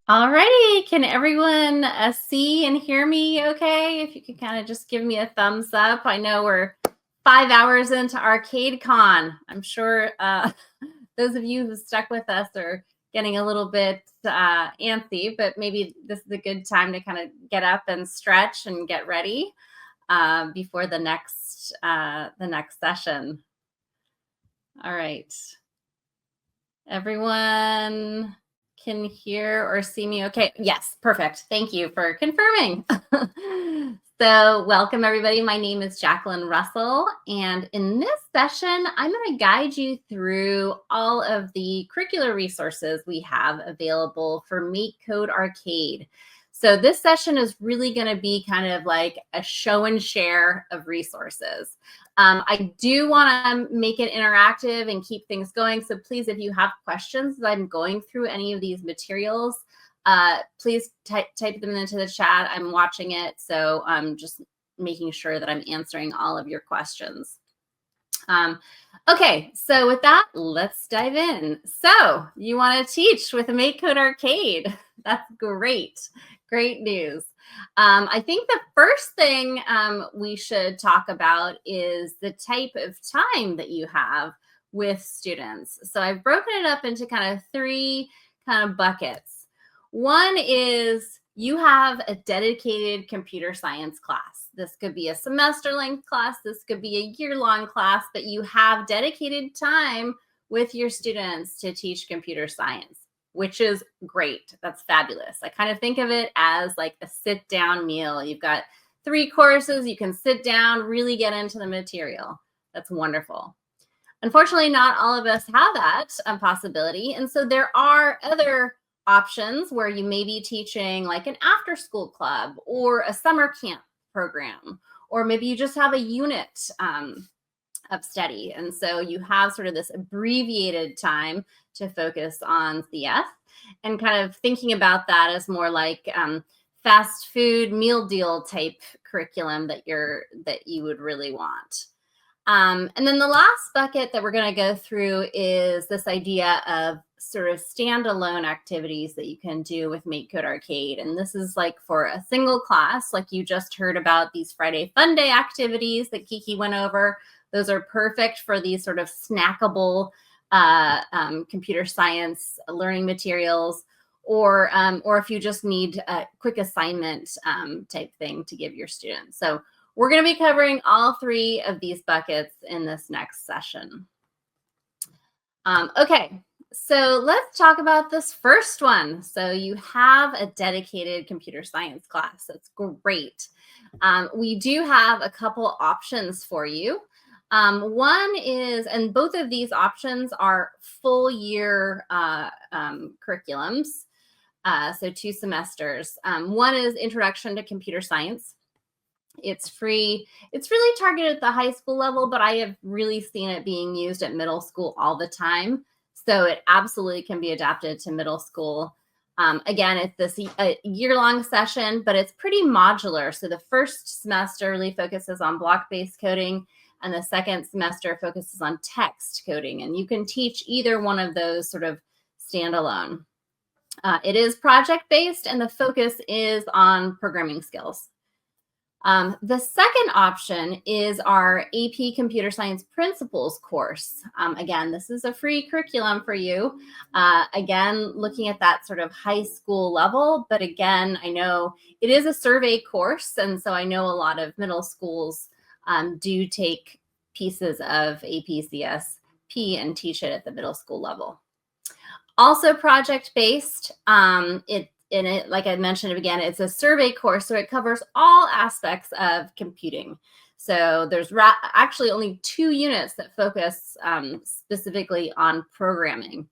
Alrighty, can everyone see and hear me okay? If you could kind of just give me a thumbs up. I know we're 5 hours into Arcade Con. I'm sure those of you who stuck with us are getting a little bit antsy, but maybe this is a good time to kind of get up and stretch and get ready before the next session. All right. Everyone can hear or see me okay? Yes, perfect. Thank you for confirming. So welcome everybody. My name is Jacqueline Russell, and in this session, I'm going to guide you through all of the curricular resources we have available for MakeCode Arcade. So this session is really going to be kind of like a show and share of resources. I do want to make it interactive and keep things going. So please, if you have questions as I'm going through any of these materials, please type them into the chat. I'm watching it, so I'm just making sure that I'm answering all of your questions. Okay, so with that, let's dive in. So you want to teach with a MakeCode Arcade. That's great. Great news. I think the first thing we should talk about is the type of time that you have with students. So I've broken it up into kind of three kind of buckets. One is you have a dedicated computer science class. This could be a semester length class. This could be a year-long class, but you have dedicated time with your students to teach computer science, which is great. That's fabulous. I kind of think of it as like a sit down meal. You've got 3 courses. You can sit down, really get into the material. That's wonderful. Unfortunately, not all of us have that possibility. And so there are other options where you may be teaching like an after school club or a summer camp program, or maybe you just have a unit of study. And so you have sort of this abbreviated time to focus on CF, and kind of thinking about that as more like fast food meal deal type curriculum that you would really want. And then the last bucket that we're going to go through is this idea of sort of standalone activities that you can do with MakeCode Arcade. And this is like for a single class, like you just heard about these Friday Fun Day activities that Kiki went over. Those are perfect for these sort of snackable computer science learning materials, or if you just need a quick assignment type thing to give your students. So we're going to be covering all 3 of these buckets in this next session. Okay, so let's talk about this first one. So you have a dedicated computer science class. That's great. We do have a couple options for you. One is, and both of these options are full year curriculums, so 2 semesters. One is Introduction to Computer Science. It's free. It's really targeted at the high school level, but I have really seen it being used at middle school all the time. So it absolutely can be adapted to middle school. Again, it's a year-long session, but it's pretty modular. So the first semester really focuses on block-based coding, and the second semester focuses on text coding. And you can teach either one of those sort of standalone. It is project-based, and the focus is on programming skills. The second option is our AP Computer Science Principles course. Again, this is a free curriculum for you. Again, looking at that sort of high school level, but again, I know it is a survey course, and so I know a lot of middle schools do take pieces of APCSP and teach it at the middle school level. Also project-based, like I mentioned again, it's a survey course, so it covers all aspects of computing. So there's actually only 2 units that focus specifically on programming,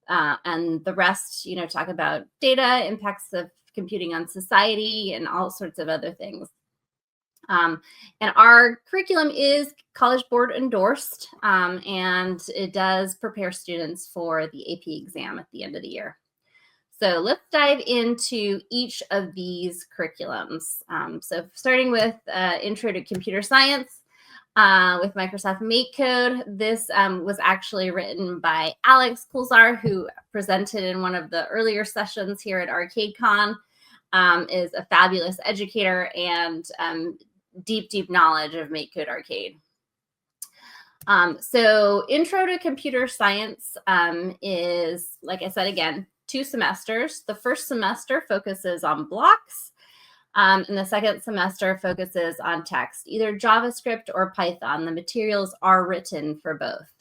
and the rest, talk about data, impacts of computing on society, and all sorts of other things. And our curriculum is College Board endorsed, and it does prepare students for the AP exam at the end of the year. So let's dive into each of these curriculums. So starting with Intro to Computer Science, with Microsoft MakeCode. This was actually written by Alex Kulzar, who presented in one of the earlier sessions here at ArcadeCon, is a fabulous educator and deep knowledge of MakeCode Arcade. So Intro to Computer Science is, like I said, again, 2 semesters. The first semester focuses on blocks, and the second semester focuses on text, either JavaScript or Python. The materials are written for both,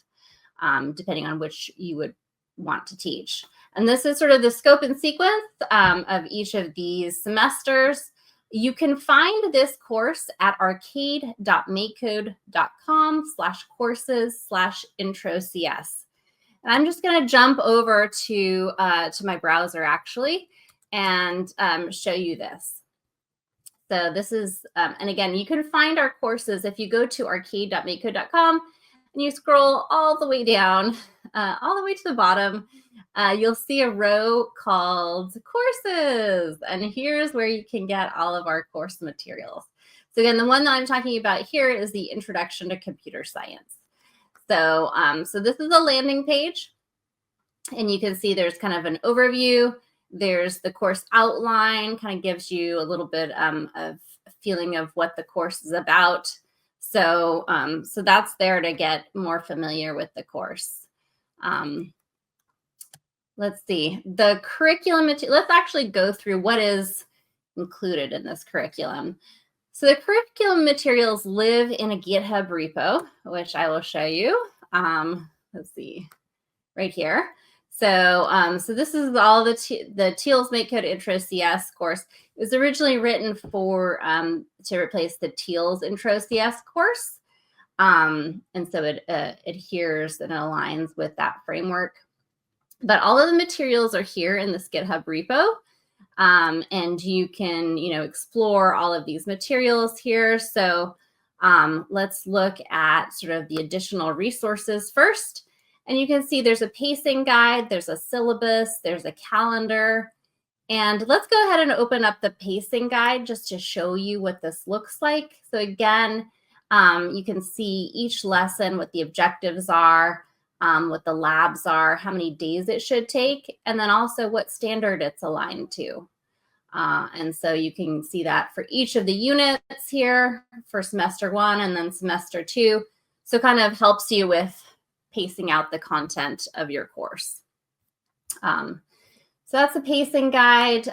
depending on which you would want to teach. And this is sort of the scope and sequence of each of these semesters. You can find this course at arcade.makecode.com/courses/introcs. And I'm just going to jump over to my browser, actually, and show you this. So this is, and again, you can find our courses if you go to arcade.makecode.com and you scroll all the way down, all the way to the bottom. You'll see a row called courses, and here's where you can get all of our course materials. So again, the one that I'm talking about here is the Introduction to Computer Science. So, so this is a landing page, and you can see there's kind of an overview. There's the course outline, kind of gives you a little bit of a feeling of what the course is about. So, so that's there to get more familiar with the course. Let's see, the curriculum, let's actually go through what is included in this curriculum. So the curriculum materials live in a GitHub repo, which I will show you. Let's see, right here. So, so this is all the TEALS MakeCode Intro CS course. It was originally written for to replace the TEALS Intro CS course. And so it adheres and aligns with that framework. But all of the materials are here in this GitHub repo, and you can, explore all of these materials here. So let's look at sort of the additional resources first. And you can see there's a pacing guide, there's a syllabus, there's a calendar. And let's go ahead and open up the pacing guide just to show you what this looks like. So again, you can see each lesson, what the objectives are, what the labs are, how many days it should take, and then also what standard it's aligned to. And so you can see that for each of the units here for semester 1 and then semester 2. So kind of helps you with pacing out the content of your course. So that's the pacing guide.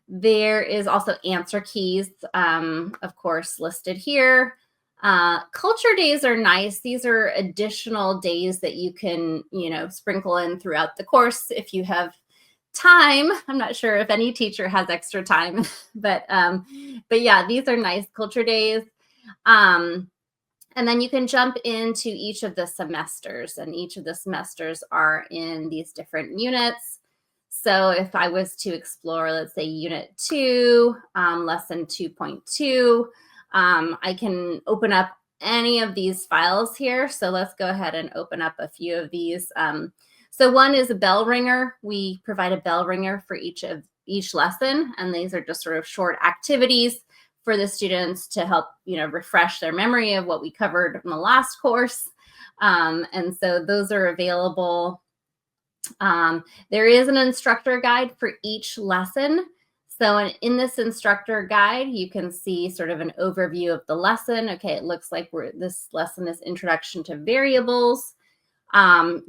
There is also answer keys, of course, listed here. Culture days are nice. These are additional days that you can, sprinkle in throughout the course if you have time. I'm not sure if any teacher has extra time, but yeah, these are nice culture days. And then you can jump into each of the semesters, and each of the semesters are in these different units. So if I was to explore, let's say unit 2, lesson 2.2, I can open up any of these files here. So let's go ahead and open up a few of these. So one is a bell ringer. We provide a bell ringer for each lesson, and these are just sort of short activities for the students to help, refresh their memory of what we covered in the last course. And so those are available. There is an instructor guide for each lesson. So in this instructor guide, you can see sort of an overview of the lesson. Okay, it looks like this lesson is Introduction to Variables,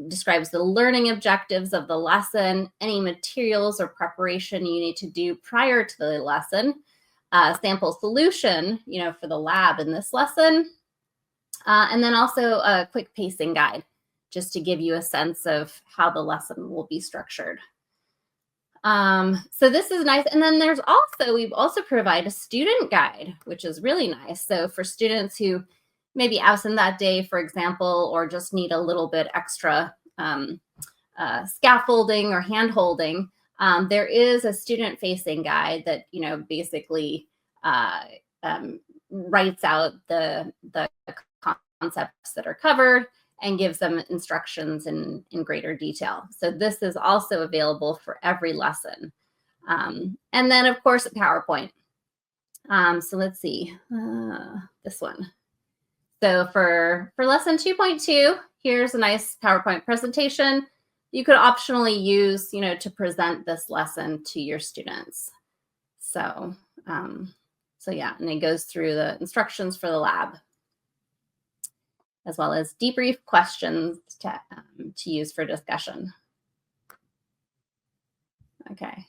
describes the learning objectives of the lesson, any materials or preparation you need to do prior to the lesson, sample solution, for the lab in this lesson, and then also a quick pacing guide, just to give you a sense of how the lesson will be structured. So this is nice. And then we also provide a student guide, which is really nice. So for students who may be absent that day, for example, or just need a little bit extra scaffolding or hand-holding, there is a student-facing guide that, basically writes out the concepts that are covered and gives them instructions in greater detail. So this is also available for every lesson. And then, of course, a PowerPoint. So let's see, this one. So for lesson 2.2, here's a nice PowerPoint presentation. You could optionally use, to present this lesson to your students. So, yeah, and it goes through the instructions for the lab, as well as debrief questions to use for discussion. Okay.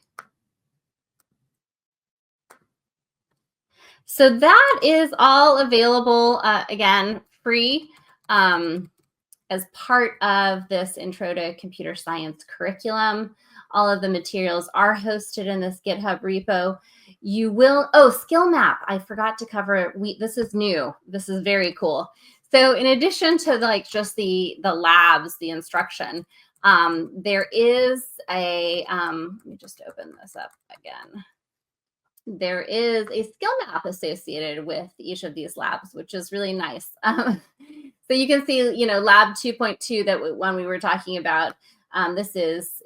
So that is all available, again, free, as part of this Intro to Computer Science curriculum. All of the materials are hosted in this GitHub repo. You will, skill map. I forgot to cover it. This is new. This is very cool. So in addition to just the labs, the instruction, there is let me just open this up again. There is a skill map associated with each of these labs, which is really nice. So you can see, lab 2.2, that one we were talking about. This is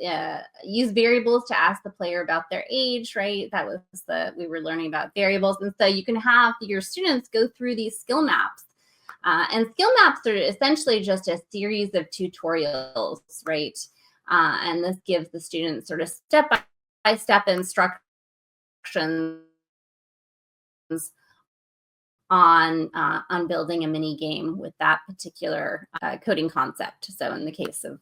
use variables to ask the player about their age, right? That was we were learning about variables. And so you can have your students go through these skill maps. And skill maps are essentially just a series of tutorials, right? And this gives the students sort of step-by-step instructions on building a mini game with that particular coding concept. So in the case of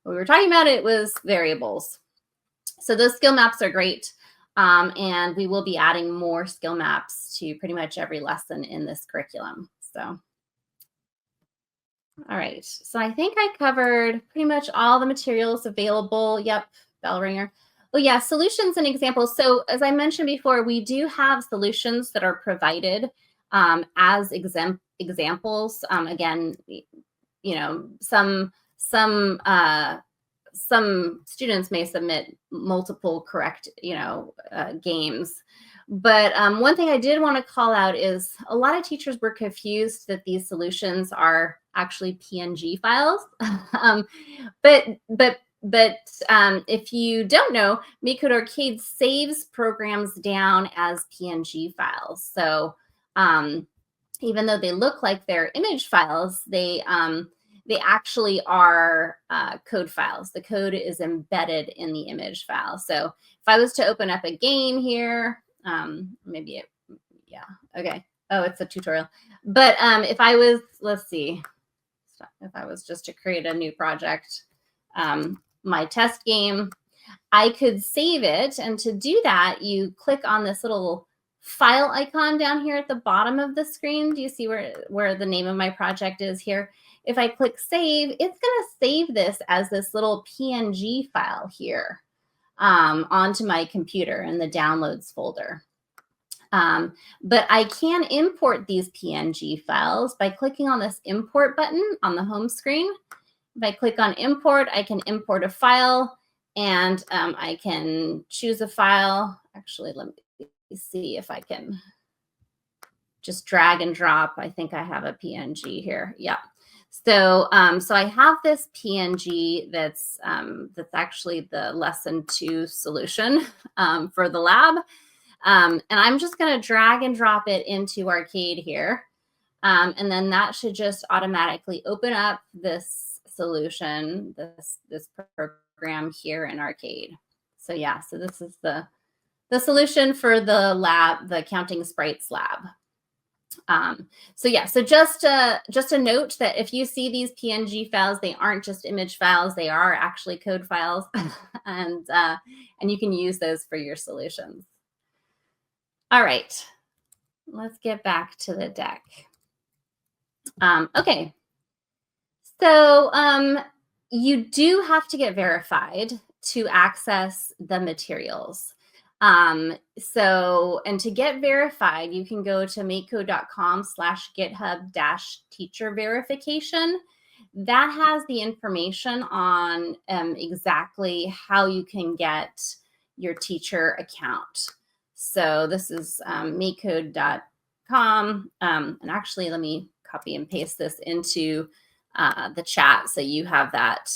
what we were talking about, it was variables. So those skill maps are great. And we will be adding more skill maps to pretty much every lesson in this curriculum. So, all right. So I think I covered pretty much all the materials available. Yep, bell ringer. Oh yeah, solutions and examples. So as I mentioned before, we do have solutions that are provided as examples. Again, some students may submit multiple correct, games. But one thing I did want to call out is a lot of teachers were confused that these solutions are actually PNG files. But if you don't know, MakeCode Arcade saves programs down as PNG files. So even though they look like they're image files, they actually are code files. The code is embedded in the image file. So if I was to open up a game here, okay. Oh, it's a tutorial. But if I was, let's see, if I was just to create a new project, my test game, I could save it. And to do that, you click on this little file icon down here at the bottom of the screen. Do you see where the name of my project is here? If I click save, it's going to save this as this little PNG file here onto my computer in the downloads folder. But I can import these PNG files by clicking on this import button on the home screen. If I click on import, I can import a file, and I can choose a file. Actually, let me see if I can just drag and drop. I think I have a PNG here. Yeah. So I have this PNG that's actually the lesson 2 solution for the lab. And I'm just going to drag and drop it into Arcade here. And then that should just automatically open up this solution, this program here in Arcade. So yeah, so this is the solution for the lab, the Counting Sprites lab. So yeah, so just a note that if you see these PNG files, they aren't just image files, they are actually code files, and you can use those for your solutions. All right, let's get back to the deck. Okay, so you do have to get verified to access the materials. And to get verified, you can go to makecode.com/github-teacher verification. That has the information on exactly how you can get your teacher account. So this is makecode.com. And actually, let me copy and paste this into the chat so you have that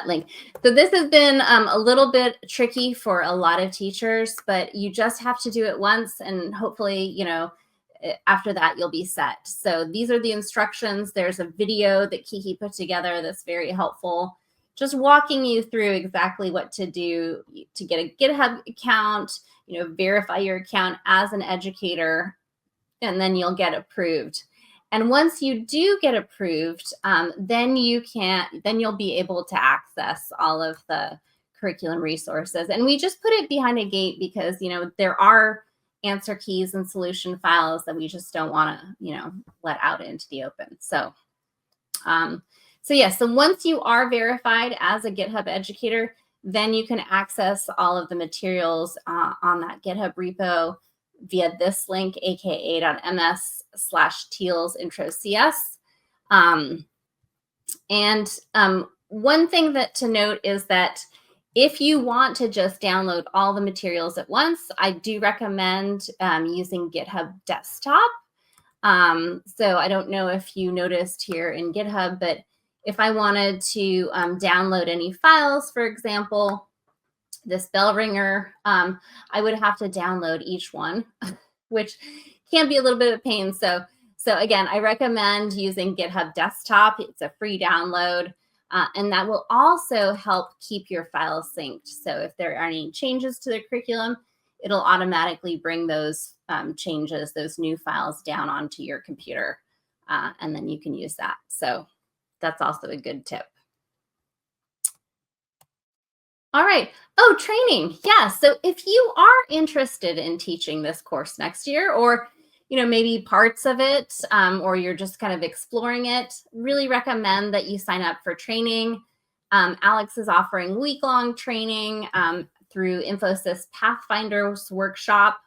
link. So this has been a little bit tricky for a lot of teachers, but you just have to do it once, and hopefully, after that, you'll be set. So these are the instructions. There's a video that Kiki put together that's very helpful, just walking you through exactly what to do to get a GitHub account, verify your account as an educator, and then you'll get approved. And once you do get approved, then you'll be able to access all of the curriculum resources. And we just put it behind a gate because, there are answer keys and solution files that we just don't want to, let out into the open. So once you are verified as a GitHub educator, then you can access all of the materials on that GitHub repo via this link, aka.ms/TealsIntroCS. One thing to note is that if you want to just download all the materials at once, I do recommend using GitHub Desktop. So I don't know if you noticed here in GitHub, but if I wanted to download any files, for example, this bell ringer, I would have to download each one, which can be a little bit of a pain. So again, I recommend using GitHub Desktop. It's a free download, and that will also help keep your files synced. So if there are any changes to the curriculum, it'll automatically bring those changes, those new files down onto your computer, and then you can use that. So that's also a good tip. All right. Oh, training. Yeah. So if you are interested in teaching this course next year, or maybe parts of it, or you're just kind of exploring it, really recommend that you sign up for training. Alex is offering week-long training through Infosys Pathfinders workshop.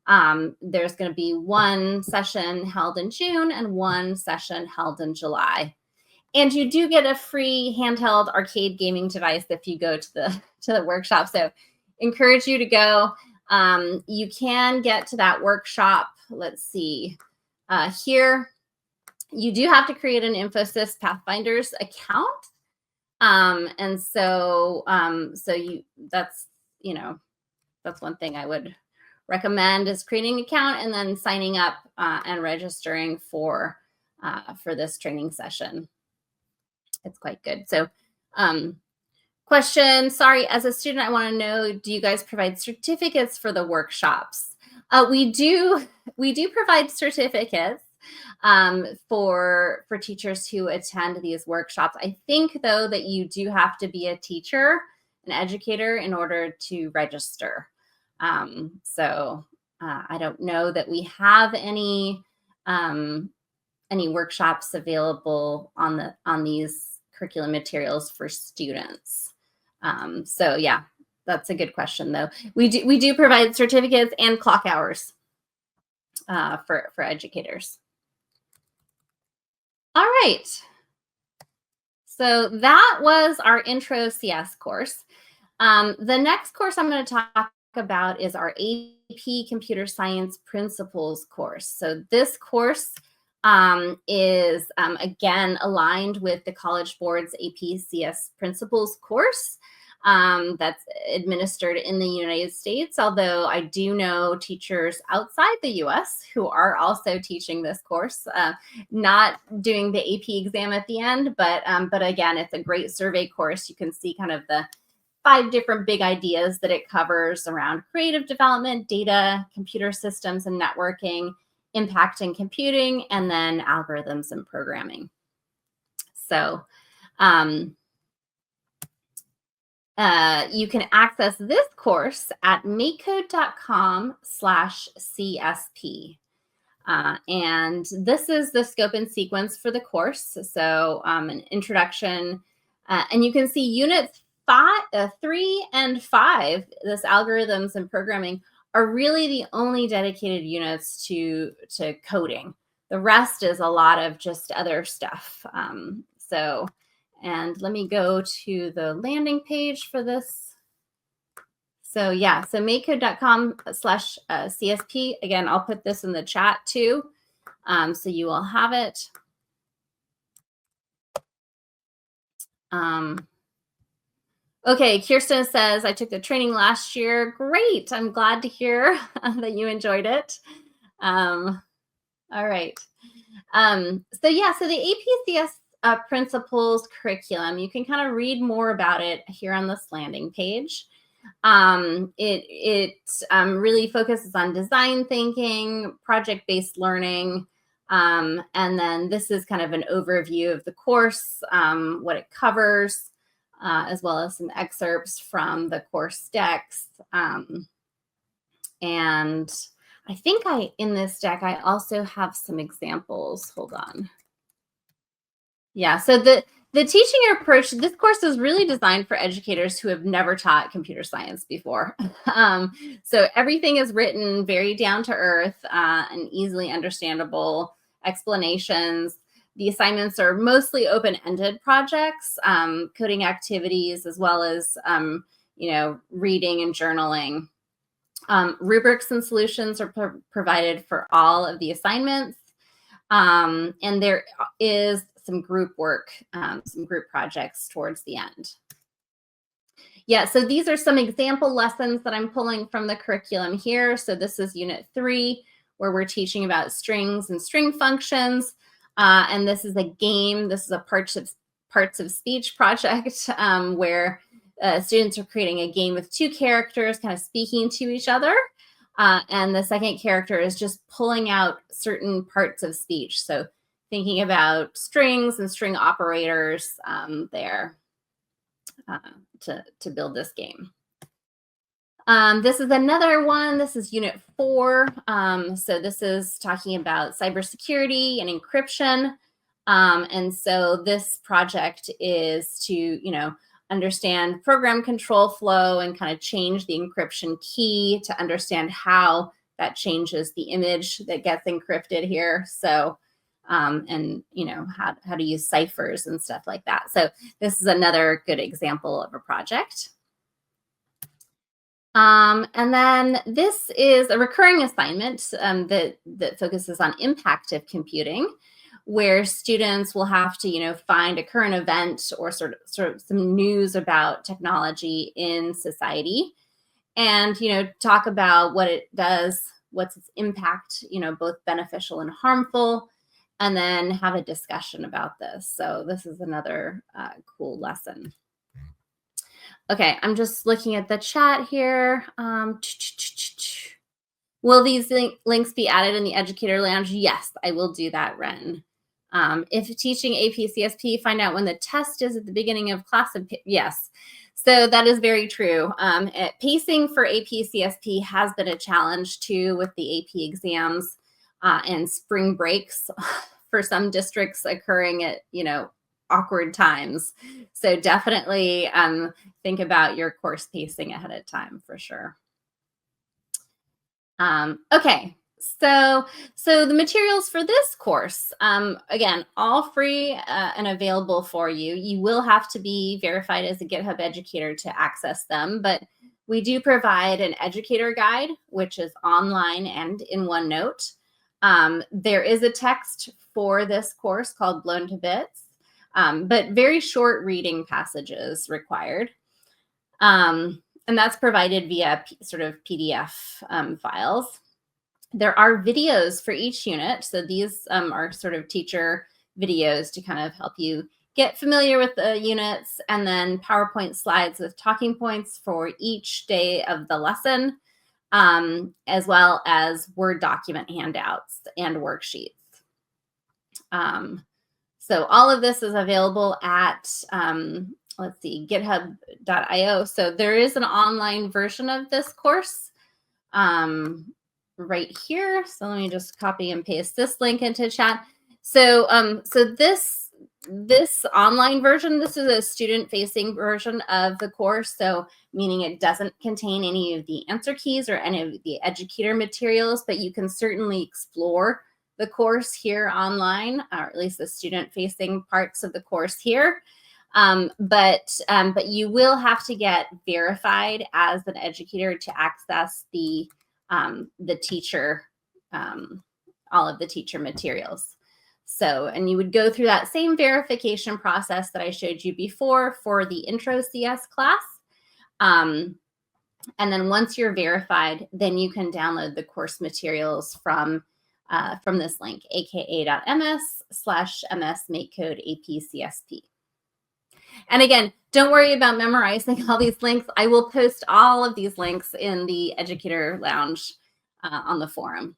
There's going to be one session held in June and one session held in July. And you do get a free handheld arcade gaming device if you go to the workshop. So encourage you to go. You can get to that workshop. Let's see. Here, you do have to create an Infosys Pathfinders account. That's one thing I would recommend is creating an account and then signing up and registering for this training session. It's quite good. So question, sorry, as a student, I want to know, do you guys provide certificates for the workshops? We do provide certificates for teachers who attend these workshops. I think, though, that you do have to be a teacher, an educator, in order to register. So I don't know that we have any workshops available on these curriculum materials for students. So yeah, that's a good question, though. We do provide certificates and clock hours for educators. All right. So that was our Intro CS course. The next course I'm going to talk about is our AP Computer Science Principles course. So this course is, again, aligned with the College Board's AP CS Principles course that's administered in the United States, although I do know teachers outside the US who are also teaching this course, not doing the AP exam at the end, but again, it's a great survey course. You can see kind of the 5 different big ideas that it covers around creative development, data, computer systems and networking, impact in computing, and then algorithms and programming. So you can access this course at makecode.com/CSP. And this is the scope and sequence for the course. So an introduction, and you can see units 3 and 5, this algorithms and programming, are really the only dedicated units to coding. The rest is a lot of just other stuff. And let me go to the landing page for this. So yeah, so makecode.com/CSP. Again, I'll put this in the chat too, so you will have it. Okay, Kirsten says, I took the training last year. Great. I'm glad to hear that you enjoyed it. All right. So yeah, so the APCS principles curriculum, you can kind of read more about it here on this landing page. It really focuses on design thinking, project-based learning, and then this is kind of an overview of the course, what it covers, as well as some excerpts from the course decks. And I think in this deck, I also have some examples. Hold on. Yeah, so the teaching approach, this course is really designed for educators who have never taught computer science before. So everything is written very down to earth and easily understandable explanations. The assignments are mostly open-ended projects, coding activities, as well as reading and journaling. Rubrics and solutions are provided for all of the assignments. And there is some group work, some group projects towards the end. Yeah, so these are some example lessons that I'm pulling from the curriculum here. So this is Unit 3, where we're teaching about strings and string functions. And this is a game. This is a parts of speech project where students are creating a game with two characters kind of speaking to each other. And the second character is just pulling out certain parts of speech. So thinking about strings and string operators there to build this game. This is another one. This is Unit 4. So this is talking about cybersecurity and encryption. And so this project is to, understand program control flow and kind of change the encryption key to understand how that changes the image that gets encrypted here. So, and how to use ciphers and stuff like that. So this is another good example of a project. And then this is a recurring assignment that focuses on impactive computing, where students will have to, find a current event or sort of some news about technology in society and, talk about what it does, what's its impact, both beneficial and harmful, and then have a discussion about this. So this is another cool lesson. Okay, I'm just looking at the chat here. Will these links be added in the Educator Lounge? Yes, I will do that, Ren. If teaching APCSP, find out when the test is at the beginning of class. Yes, so that is very true. Pacing for APCSP has been a challenge too with the AP exams and spring breaks for some districts occurring at, awkward times. So definitely think about your course pacing ahead of time for sure. Okay. So the materials for this course, again, all free and available for you. You will have to be verified as a GitHub educator to access them, but we do provide an educator guide, which is online and in OneNote. There is a text for this course called Blown to Bits, but very short reading passages required. And that's provided via sort of PDF files. There are videos for each unit. So these are sort of teacher videos to kind of help you get familiar with the units, and then PowerPoint slides with talking points for each day of the lesson, as well as Word document handouts and worksheets. So all of this is available at, let's see, github.io. So there is an online version of this course right here. So let me just copy and paste this link into chat. So this online version, this is a student-facing version of the course. So meaning it doesn't contain any of the answer keys or any of the educator materials, but you can certainly explore the course here online, or at least the student-facing parts of the course here. But you will have to get verified as an educator to access the teacher, all of the teacher materials. So, and you would go through that same verification process that I showed you before for the Intro CS class. And then once you're verified, then you can download the course materials from from this link, aka.ms/MS MakeCode APCSP. And again, don't worry about memorizing all these links. I will post all of these links in the Educator Lounge on the forum.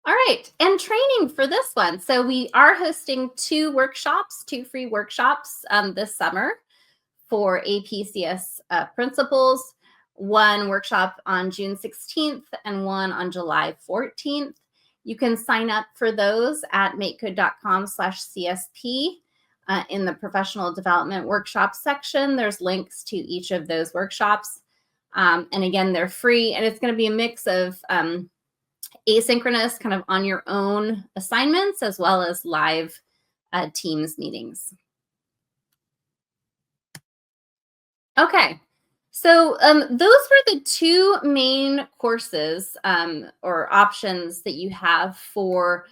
All right, and training for this one. So we are hosting two free workshops this summer for APCS principals. One workshop on June 16th and one on July 14th. You can sign up for those at makecode.com/CSP. In the professional development workshop section, there's links to each of those workshops. And again, they're free, and it's going to be a mix of asynchronous, kind of on your own assignments, as well as live Teams meetings. Okay, so those were the two main courses or options that you have for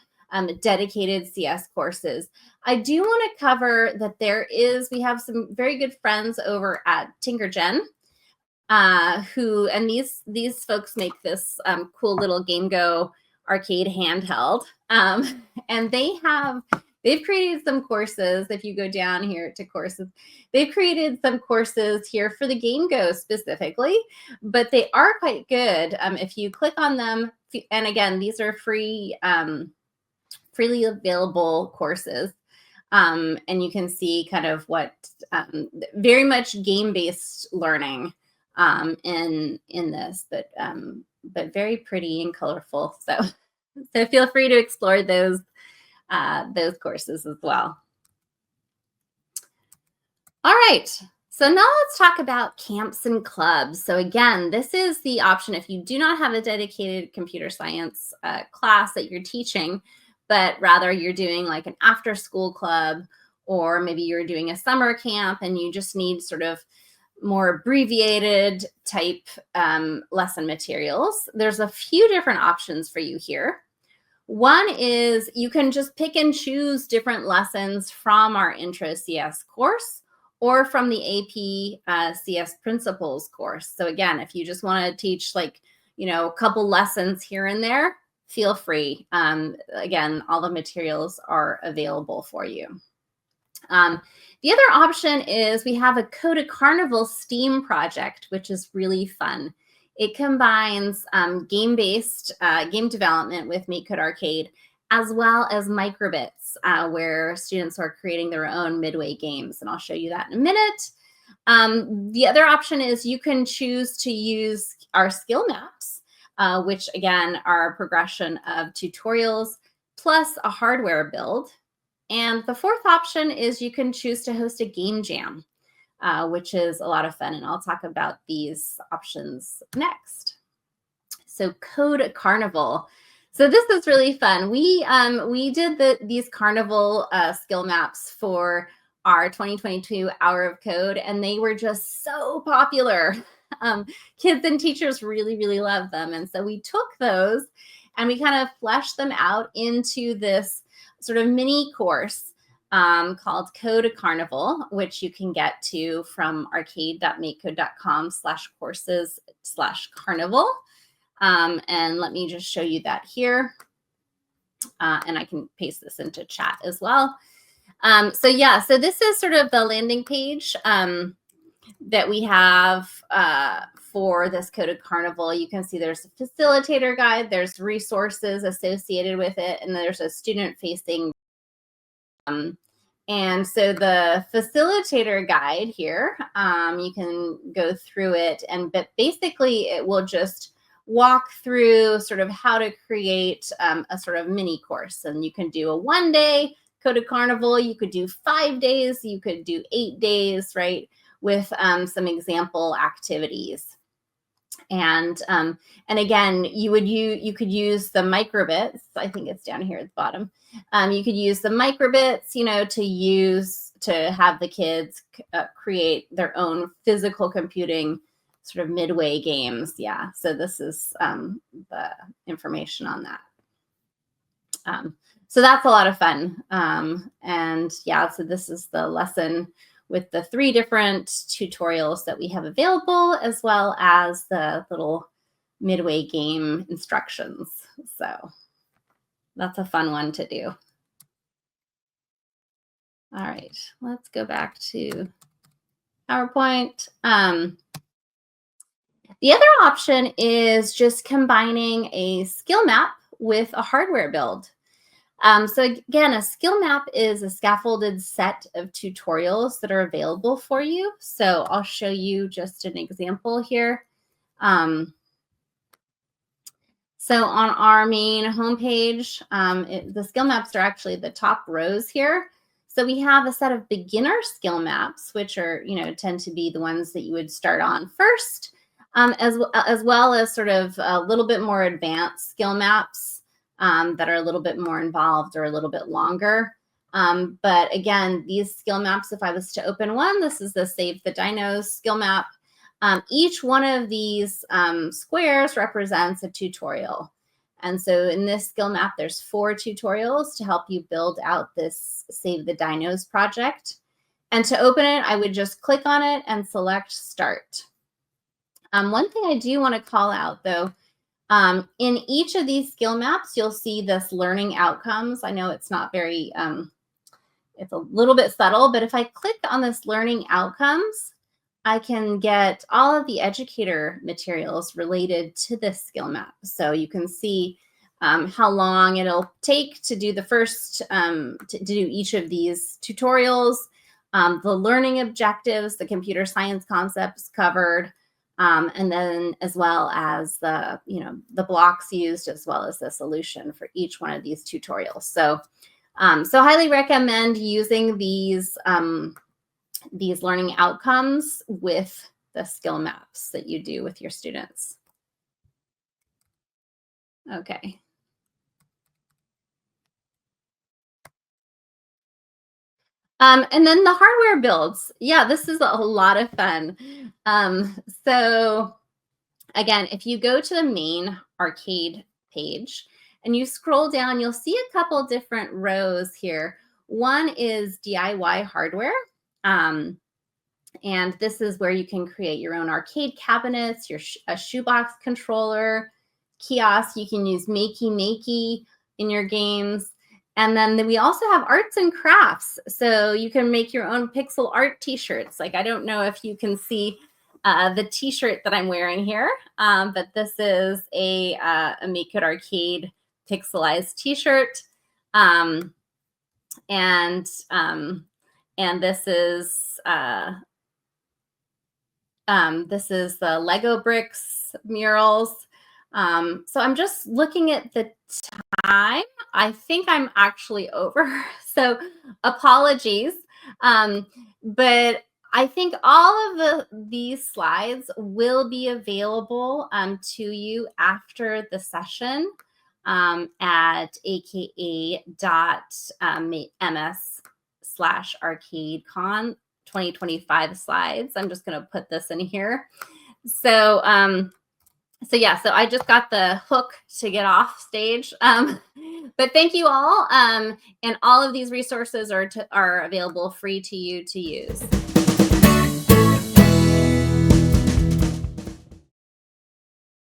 dedicated CS courses. I do want to cover that we have some very good friends over at TinkerGen, and these folks make this cool little GameGo arcade handheld, and they've created some courses. If you go down here to courses, they've created some courses here for the GameGo specifically, but they are quite good. If you click on them, and again, these are free, freely available courses. And you can see kind of what very much game-based learning in this, but very pretty and colorful. So feel free to explore those courses as well. All right, so now let's talk about camps and clubs. So again, this is the option if you do not have a dedicated computer science class that you're teaching, but rather you're doing like an after-school club, or maybe you're doing a summer camp and you just need sort of more abbreviated type lesson materials. There's a few different options for you here. One is you can just pick and choose different lessons from our Intro CS course or from the AP CS Principles course. So again, if you just want to teach like, a couple lessons here and there, feel free. Again, all the materials are available for you. The other option is we have a Code a Carnival STEAM project, which is really fun. It combines game-based game development with MakeCode Arcade, as well as microbits, where students are creating their own midway games. And I'll show you that in a minute. The other option is you can choose to use our skill maps, which again are a progression of tutorials plus a hardware build. And the fourth option is you can choose to host a game jam, which is a lot of fun. And I'll talk about these options next. So Code a Carnival. So this is really fun. We did these Carnival skill maps for our 2022 Hour of Code, and they were just so popular. Kids and teachers really, really love them. And so we took those and we kind of fleshed them out into this sort of mini course called Code a Carnival, which you can get to from arcade.makecode.com/courses/carnival. And let me just show you that here. And I can paste this into chat as well. So this is sort of the landing page that we have for this Code a Carnival. You can see there's a facilitator guide, there's resources associated with it, and there's a student-facing. And so the facilitator guide here, you can go through it, but basically it will just walk through sort of how to create a sort of mini course. And you can do a 1-day Code a Carnival, you could do 5 days, you could do 8 days, right, with some example activities. And again, you could use the microbits. I think it's down here at the bottom. You could use the microbits, to have the kids create their own physical computing sort of midway games. Yeah. So this is the information on that. So that's a lot of fun. So this is the lesson with the 3 different tutorials that we have available, as well as the little midway game instructions. So that's a fun one to do. All right, let's go back to PowerPoint. The other option is just combining a skill map with a hardware build. So again, a skill map is a scaffolded set of tutorials that are available for you. So I'll show you just an example here. So on our main homepage, the skill maps are actually the top rows here. So we have a set of beginner skill maps, which are, tend to be the ones that you would start on first, as well as sort of a little bit more advanced skill maps that are a little bit more involved or a little bit longer. But again, these skill maps, if I was to open one, this is the Save the Dinos skill map. Each one of these squares represents a tutorial. And so in this skill map, there's 4 tutorials to help you build out this Save the Dinos project. And to open it, I would just click on it and select Start. One thing I do want to call out, though, in each of these skill maps, you'll see this learning outcomes. I know it's not very, it's a little bit subtle, but if I click on this learning outcomes, I can get all of the educator materials related to this skill map. So you can see how long it'll take to do the first, to do each of these tutorials, the learning objectives, the computer science concepts covered, and then as well as the, the blocks used, as well as the solution for each one of these tutorials. So, so highly recommend using these learning outcomes with the skill maps that you do with your students. Okay. And then the hardware builds. Yeah, this is a lot of fun. So again, if you go to the main arcade page and you scroll down, you'll see a couple different rows here. One is DIY hardware. And this is where you can create your own arcade cabinets, a shoebox controller, kiosk. You can use Makey in your games. And then we also have arts and crafts. So you can make your own pixel art t-shirts. Like, I don't know if you can see the t-shirt that I'm wearing here, but this is a MakeCode Arcade pixelized t-shirt. And this is the Lego bricks murals. So I'm just looking at the time. I think I'm actually over, so apologies. But I think all of these slides will be available to you after the session at aka.ms/arcadecon 2025 slides. I'm just going to put this in here. So, so I just got the hook to get off stage. But thank you all. And all of these resources are available free to you to use.